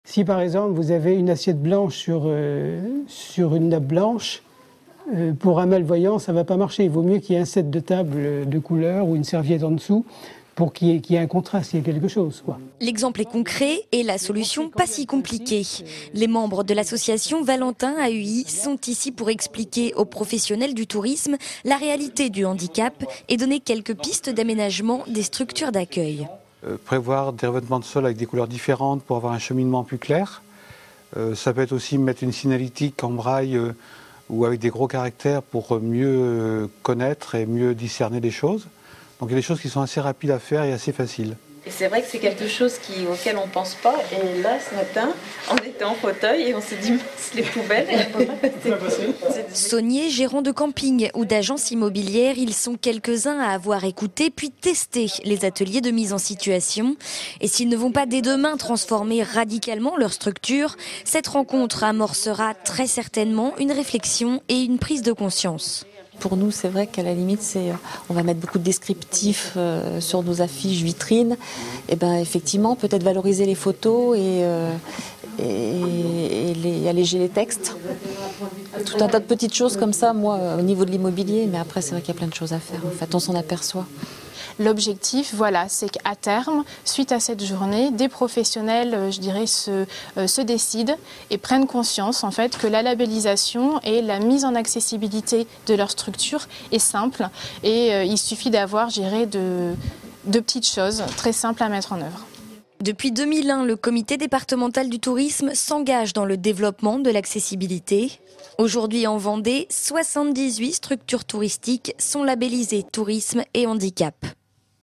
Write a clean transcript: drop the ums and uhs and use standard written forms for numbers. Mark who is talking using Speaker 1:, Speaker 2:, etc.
Speaker 1: Si par exemple vous avez une assiette blanche sur une nappe blanche, pour un malvoyant ça ne va pas marcher. Il vaut mieux qu'il y ait un set de table de couleurs ou une serviette en dessous pour qu'il y ait un contraste, il y ait quelque chose, quoi.
Speaker 2: L'exemple est concret et la solution pas si compliquée. Les membres de l'association Valentin AUI sont ici pour expliquer aux professionnels du tourisme la réalité du handicap et donner quelques pistes d'aménagement des structures d'accueil.
Speaker 3: Prévoir des revêtements de sol avec des couleurs différentes pour avoir un cheminement plus clair. Ça peut être aussi mettre une signalétique en braille ou avec des gros caractères pour mieux connaître et mieux discerner les choses. Donc il y a des choses qui sont assez rapides à faire et assez faciles.
Speaker 4: Et c'est vrai que c'est quelque chose auquel on ne pense pas. Et là, ce matin, on était en fauteuil et on s'est dit, mince, les poubelles, elles ne peuvent pas passer.
Speaker 2: Saunier, gérant de camping ou d'agence immobilière, ils sont quelques-uns à avoir écouté puis testé les ateliers de mise en situation. Et s'ils ne vont pas dès demain transformer radicalement leur structure, cette rencontre amorcera très certainement une réflexion et une prise de conscience.
Speaker 5: Pour nous, c'est vrai qu'à la limite, on va mettre beaucoup de descriptifs sur nos affiches vitrines. Et ben, effectivement, peut-être valoriser les photos et alléger les textes. Tout un tas de petites choses comme ça, moi, au niveau de l'immobilier. Mais après, c'est vrai qu'il y a plein de choses à faire. En fait, on s'en aperçoit.
Speaker 6: L'objectif, voilà, c'est qu'à terme, suite à cette journée, des professionnels, je dirais, se décident et prennent conscience en fait que la labellisation et la mise en accessibilité de leur structure est simple et il suffit d'avoir, je dirais, de petites choses très simples à mettre en œuvre.
Speaker 2: Depuis 2001, le comité départemental du tourisme s'engage dans le développement de l'accessibilité. Aujourd'hui en Vendée, 78 structures touristiques sont labellisées tourisme et handicap.